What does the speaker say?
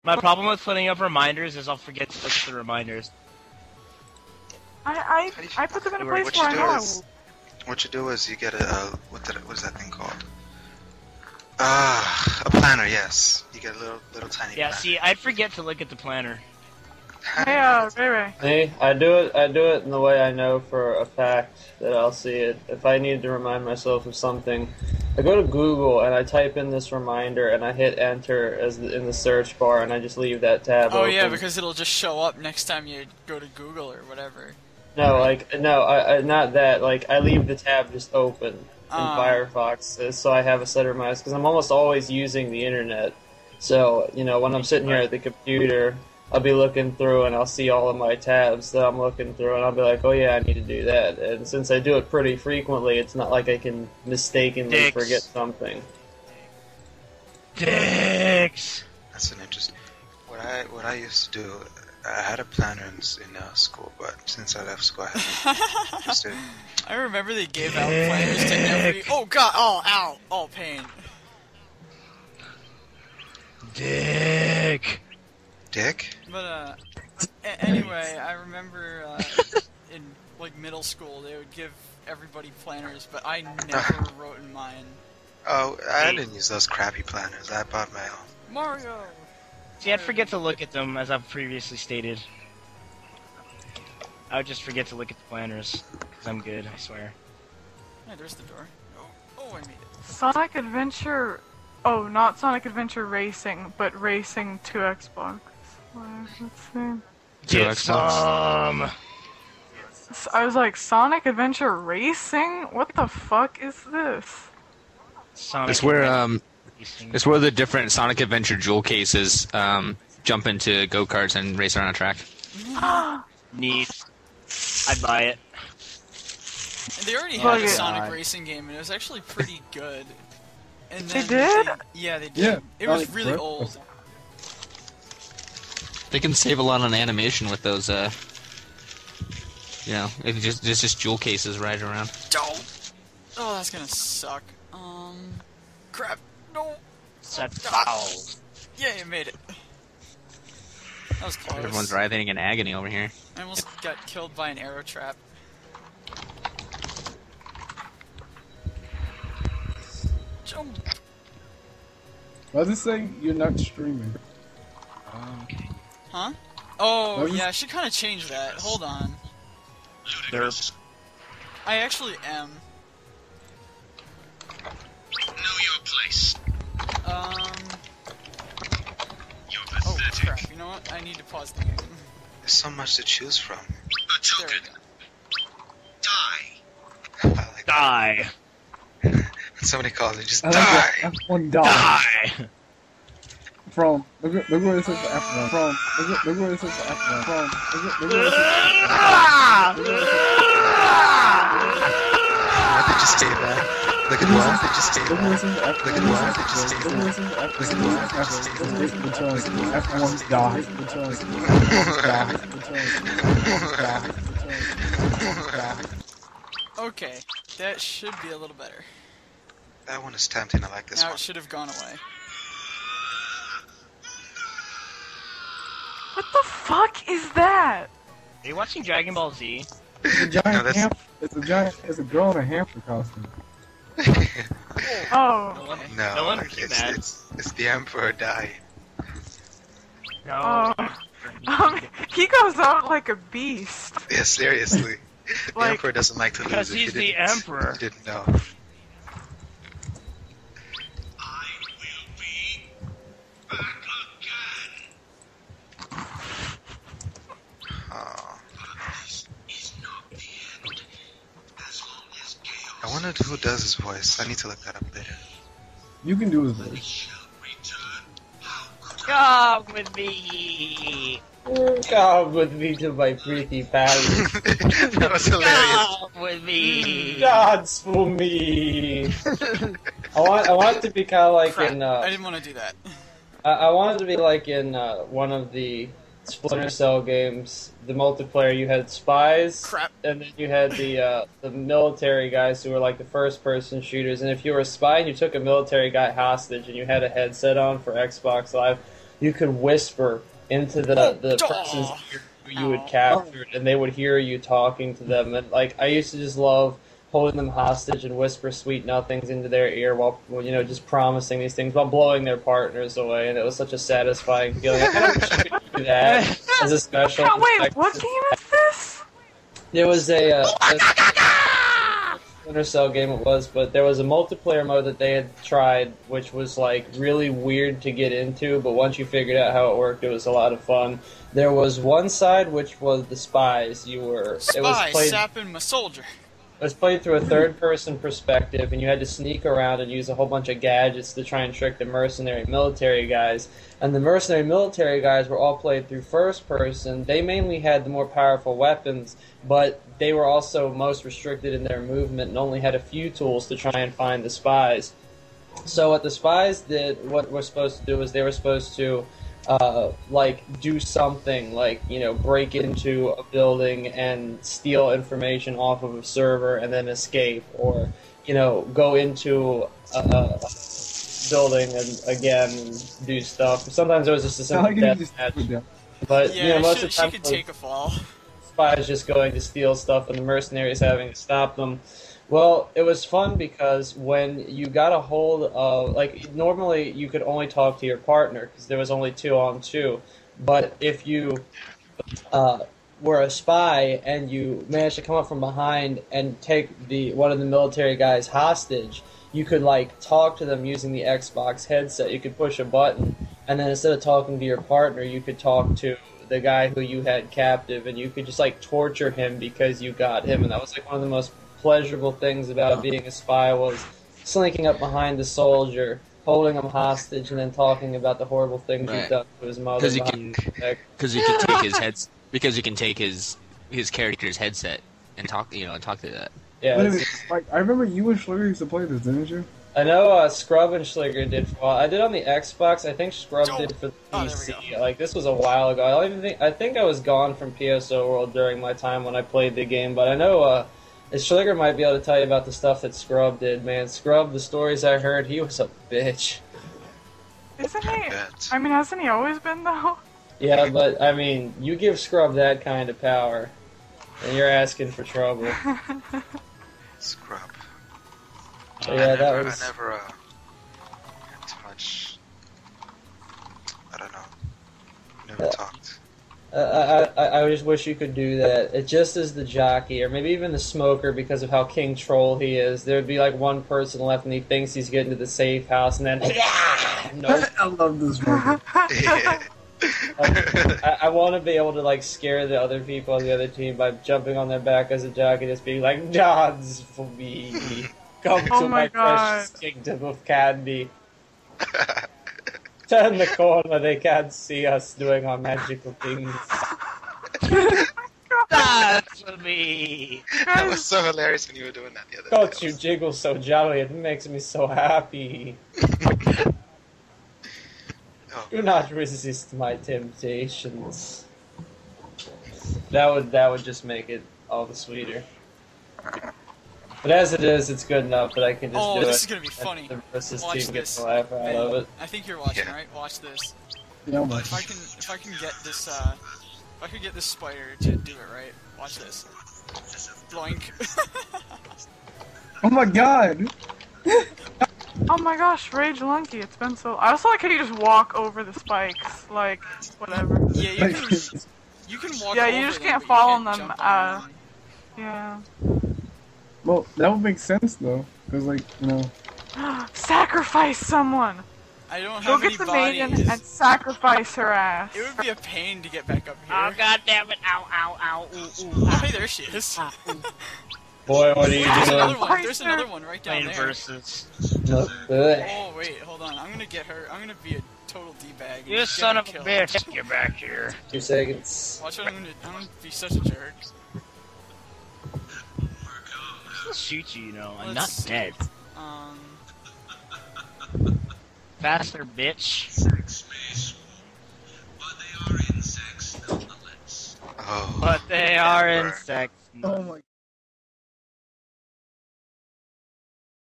My problem with putting up reminders is I'll forget to look at the reminders. I put them in a place where I know. What you do is you get a what is that thing called? A planner. Yes, you get a little tiny. Yeah, planner. see, I'd forget to look at the planner. Hey, Ray. Me, I do it in the way I know for a fact that I'll see it. If I need to remind myself of something, I go to Google and I type in this reminder and I hit enter in the search bar and I just leave that tab open. Yeah, because it'll just show up next time you go to Google or whatever. No, I not that. Like, I leave the tab just open in Firefox, so I have a set of reminders, because I'm almost always using the internet. So, you know, when I'm sitting here at the computer, I'll be looking through and I'll see all of my tabs that I'm looking through, and I'll be like, oh yeah, I need to do that. And since I do it pretty frequently, it's not like I can mistakenly forget something. Dicks! That's an interesting... What I used to do... I had a planner in school, but since I left school, I haven't used it. I remember they gave out planners to every... Oh god! Oh, ow! Oh, pain. Dick! Dick? But, anyway, I remember, in, like, middle school, they would give everybody planners, but I never wrote in mine. Oh, I didn't use those crappy planners. I bought my own. Mario! See, I'd forget to look at them, as I've previously stated. I would just forget to look at the planners, because I'm good, I swear. Yeah, there's the door. Oh, I made it. Sonic Adventure... Oh, not Sonic Adventure Racing, but Racing to Xbox. Let's see. Get some! I was like, Sonic Adventure Racing? What the fuck is this? It's where the different Sonic Adventure jewel cases jump into go-karts and race around a track. Neat. I'd buy it. And they already had a Sonic racing game, and it was actually pretty good. And then they did? Yeah, they did. Yeah, it was really old. They can save a lot on animation with those, you know, it's just jewel cases right around. Don't! Oh, that's gonna suck. Crap. No! Set foul. Yeah, you made it. That was close. Everyone's writhing in agony over here. I almost got killed by an arrow trap. Jump! Why does it say you're not streaming? Okay. Huh? Oh, yeah, I should kind of change that. Hold on. Derp. I actually am. Know your place. Oh, crap. You know what? I need to pause the game. There's so much to choose from. A token. Die. Like Die. Somebody calls it, just I like die. that F1 die. Die. From look what it says for F1. From look what it says for F1. From look what it says for Why did you say that? Look at what? They just say that. Look at what? They just say that. because F1 dies. Okay, that should be a little better. That one is tempting. I like this Now one. it should have gone away. What the fuck is that? Are you watching Dragon Ball Z? It's a giant it's a girl in a hamster costume. Oh. No one can that. It's the Emperor dying. No. He goes out like a beast. Yeah, seriously. The Like, Emperor doesn't like to lose. Because he's the Emperor. You didn't know. I will be back again. I wonder who does his voice. I need to look that up later. You can do his voice. Come with me. Come with me to my pretty palace. That was hilarious. Come with me. Dance for me. I want it to be kind of like Crap. in. I didn't want to do that. I want it to be like in one of the Splinter Cell games. The multiplayer, you had spies, Crap. and then you had the military guys who were like the first-person shooters. And if you were a spy and you took a military guy hostage and you had a headset on for Xbox Live, you could whisper into the person's ear who you had captured, and they would hear you talking to them. And like, I used to just love holding them hostage and whisper sweet nothings into their ear while just promising these things while blowing their partners away. And it was such a satisfying feeling. I kind of wish you could do that as a special. Wait, what game is this? There was a Splinter Cell game it was, but there was a multiplayer mode that they had tried, which was like really weird to get into, but once you figured out how it worked, it was a lot of fun. There was one side which was the spies. It was played, sapping my soldier. It was played through a third-person perspective, and you had to sneak around and use a whole bunch of gadgets to try and trick the mercenary military guys. And the mercenary military guys were all played through first-person. They mainly had the more powerful weapons, but they were also most restricted in their movement and only had a few tools to try and find the spies. So what the spies did, what we're supposed to do, is they were supposed to do something, break into a building and steal information off of a server and then escape, or, go into a building and again do stuff. Sometimes it was just a simple death match. But, most of the time, she could take a fall. Spies just going to steal stuff and the mercenaries having to stop them. Well, it was fun because when you got a hold of, normally you could only talk to your partner because there was only 2-on-2. But if you were a spy and you managed to come up from behind and take one of the military guys hostage, you could talk to them using the Xbox headset. You could push a button, and then instead of talking to your partner, you could talk to the guy who you had captive, and you could just torture him because you got him. And that was one of the most pleasurable things about being a spy, was slinking up behind the soldier, holding him hostage, and then talking about the horrible things you've done to his mother. Because you can take his heads. Because you can take his character's headset and talk to that. Yeah. I remember you and Schliger used to play this, didn't you? I know Scrub and Schliger did. I did on the Xbox. I think Scrub did for the PC. This was a while ago. I think I was gone from PSO World during my time when I played the game, but I know Schliger might be able to tell you about the stuff that Scrub did, man. Scrub, the stories I heard, he was a bitch. Isn't he? I mean, hasn't he always been, though? Yeah, but, I mean, you give Scrub that kind of power, and you're asking for trouble. Scrub. So, yeah, I never had too much, I don't know, never talked. I just wish you could do that. It just as the jockey, or maybe even the smoker, because of how King Troll he is. There'd be one person left, and he thinks he's getting to the safe house, and then nope. I love this movie. I want to be able to scare the other people on the other team by jumping on their back as a jockey, just being like, "Dance for me, come to my precious kingdom of candy." Turn the corner, they can't see us doing our magical things. That's for me. That was so hilarious when you were doing that the other day. Don't you jiggle so jolly, it makes me so happy. Do not resist my temptations. That would just make it all the sweeter. But as it is, it's good enough that I can just do it. Oh, this is gonna be funny. The versus Watch team this. gets a laugh out of it. I think you're watching, right? Watch this. Yeah, If I can get this, if I could get this spider to do it right, watch this. Bloink. oh my god! Oh my gosh, Rage Lunky, it's been so... I also like how you just walk over the spikes, whatever. Yeah, you can walk yeah, over you just them, can't but fall you on can't them, jump on them. yeah. Well, that would make sense though, because Sacrifice someone! I don't Go have get any the bodies. maiden and sacrifice her ass. It would be a pain to get back up here. Oh god damn it! Ow! Ow! Ow! Ooh! Ooh! Oh, hey, there she is. Boy, what are you There's another doing? one. There's another one right down Playing there. versus. Oh wait, hold on. I'm gonna get her. I'm gonna be a total d-bag. You son of a bitch! Get back here! 2 seconds. Watch what I'm gonna be such a jerk. I'll shoot you, I'm Let's not see. dead. Faster, bitch! Oh, But they are insects. oh my